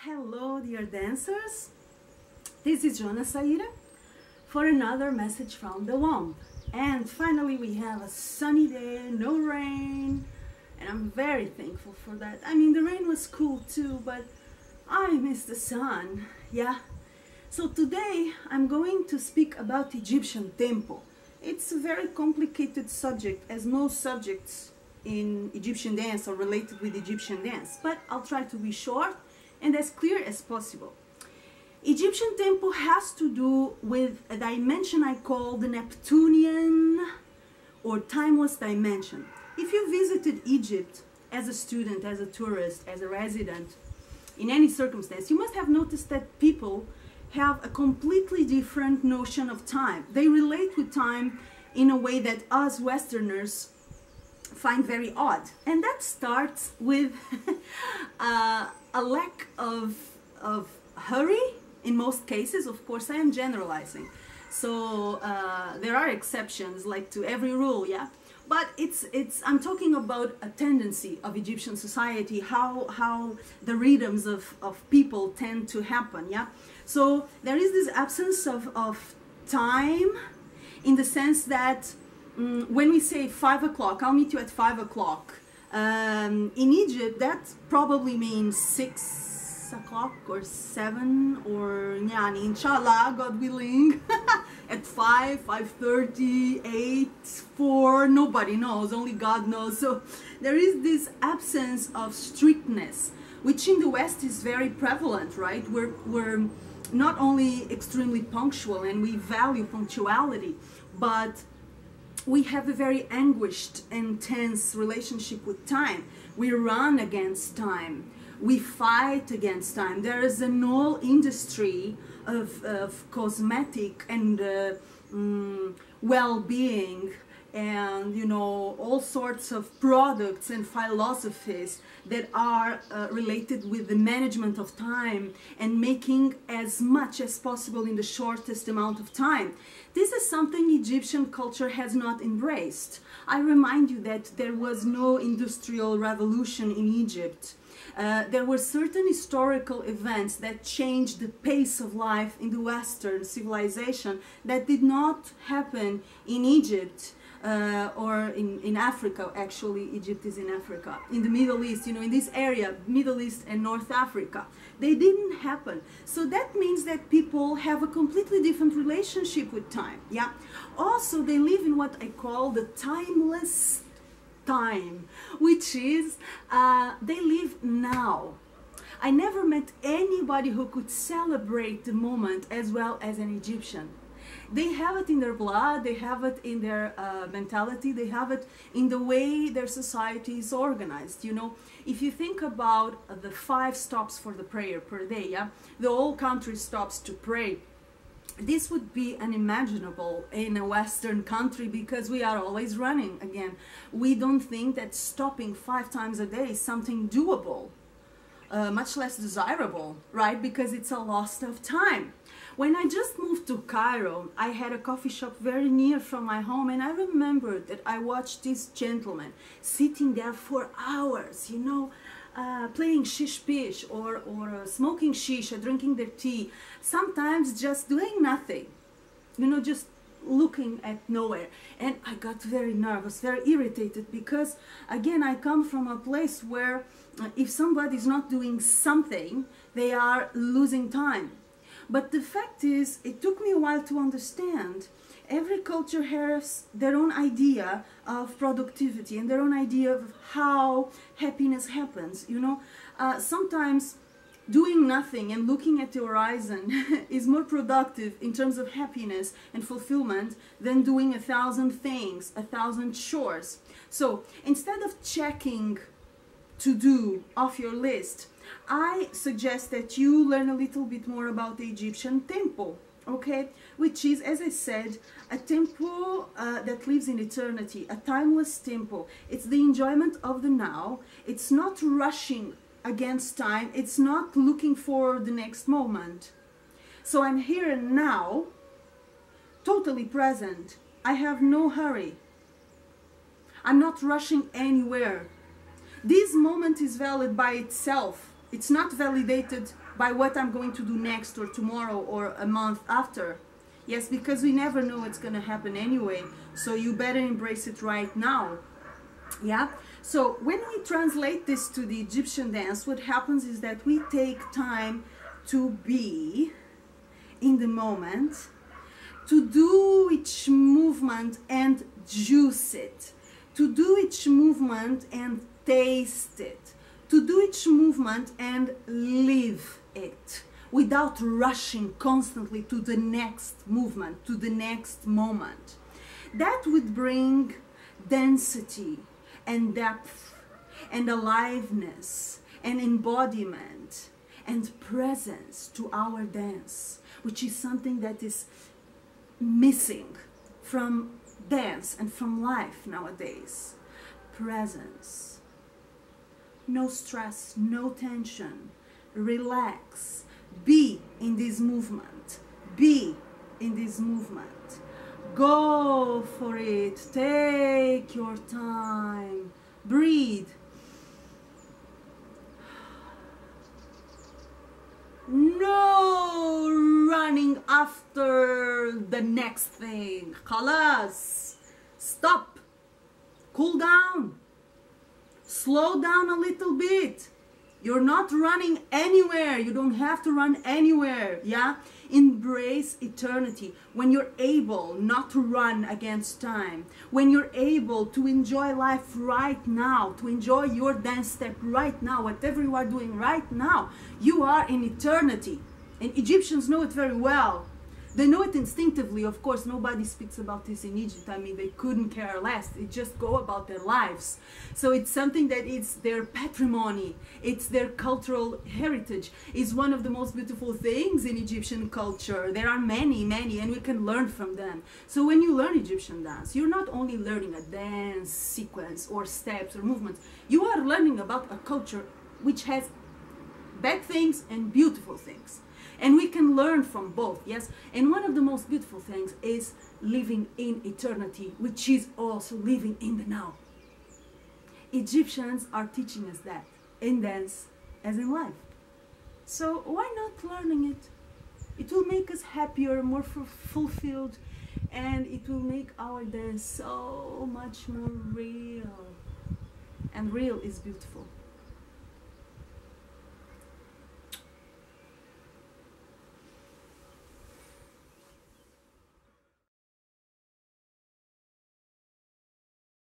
Hello dear dancers, this is Joana Saahirah for another message from the womb. And finally we have a sunny day, no rain, and I'm very thankful for that. I mean, the rain was cool too, but I miss the sun, yeah. So today I'm going to speak about Egyptian tempo. It's a very complicated subject, as most subjects in Egyptian dance are related with Egyptian dance, but I'll try to be short and as clear as possible. Egyptian tempo has to do with a dimension I call the Neptunian or timeless dimension. If you visited Egypt as a student, as a tourist, as a resident, in any circumstance, you must have noticed that people have a completely different notion of time. They relate with time in a way that us Westerners find very odd, and that starts with a lack of hurry in most cases. Of course, I am generalizing, so there are exceptions like to every rule, yeah, but I'm talking about a tendency of Egyptian society, how the rhythms of people tend to happen, yeah. So there is this absence of time, in the sense that when we say 5 o'clock, I'll meet you at 5 o'clock. In Egypt, that probably means 6 o'clock or 7 or yani, inshallah, God willing, at 5, 5:30, 8, 4, nobody knows, only God knows. So there is this absence of strictness, which in the West is very prevalent, right? We're not only extremely punctual and we value punctuality, but we have a very anguished and tense relationship with time. We run against time. We fight against time. There is an whole industry of cosmetic and well-being, and you know, all sorts of products and philosophies that are related with the management of time and making as much as possible in the shortest amount of time. This is something Egyptian culture has not embraced. I remind you that there was no industrial revolution in Egypt. There were certain historical events that changed the pace of life in the Western civilization that did not happen in Egypt. Or in Africa. Actually, Egypt is in Africa, in the Middle East, you know, in this area, Middle East and North Africa. They didn't happen. So that means that people have a completely different relationship with time, yeah. Also, they live in what I call the timeless time, which is they live now. I never met anybody who could celebrate the moment as well as an Egyptian. They have it in their blood, they have it in their mentality, they have it in the way their society is organized. You know, if you think about the 5 stops for the prayer per day, yeah, the whole country stops to pray. This would be unimaginable in a Western country because we are always running. Again, we don't think that stopping 5 times a day is something doable. Much less desirable, right? Because it's a loss of time. When I just moved to Cairo, I had a coffee shop very near from my home, and I remembered that I watched this gentleman sitting there for hours, you know, playing shish pish or smoking shisha, drinking their tea, sometimes just doing nothing, you know, just looking at nowhere. And I got very nervous, very irritated, because again, I come from a place where if somebody's not doing something, they are losing time. But the fact is, it took me a while to understand. Every culture has their own idea of productivity and their own idea of how happiness happens, you know. Sometimes doing nothing and looking at the horizon is more productive in terms of happiness and fulfillment than doing 1,000 things, 1,000 chores. So instead of checking to do off your list, I suggest that you learn a little bit more about the Egyptian tempo, okay? Which is, as I said, a tempo that lives in eternity, a timeless tempo. It's the enjoyment of the now. It's not rushing against time. It's not looking for the next moment. So I'm here and now, totally present. I have no hurry. I'm not rushing anywhere. This moment is valid by itself. It's not validated by what I'm going to do next or tomorrow or a month after. Yes, because we never know what's going to happen anyway, so you better embrace it right now. Yeah, so when we translate this to the Egyptian dance, what happens is that we take time to be in the moment, to do each movement and juice it, to do each movement and taste it, to do each movement and live it, without rushing constantly to the next movement, to the next moment. That would bring density and depth and aliveness and embodiment and presence to our dance, which is something that is missing from dance and from life nowadays. Presence. No stress, no tension. Relax. Be in this movement. Be in this movement. Go for it. Take your time. Breathe. No running after the next thing. Khalas. Stop. Cool down. Slow down a little bit. You're not running anywhere. You don't have to run anywhere. Yeah? Embrace eternity. When you're able not to run against time, when you're able to enjoy life right now, to enjoy your dance step right now, whatever you are doing right now, you are in eternity. And Egyptians know it very well. They know it instinctively. Of course, nobody speaks about this in Egypt. I mean, they couldn't care less. They just go about their lives. So it's something that is their patrimony. It's their cultural heritage. It's one of the most beautiful things in Egyptian culture. There are many, many, and we can learn from them. So when you learn Egyptian dance, you're not only learning a dance sequence or steps or movements. You are learning about a culture which has bad things and beautiful things. And we can learn from both, yes? And one of the most beautiful things is living in eternity, which is also living in the now. Egyptians are teaching us that in dance as in life. So why not learning it? It will make us happier, more fulfilled, and it will make our dance so much more real. And real is beautiful.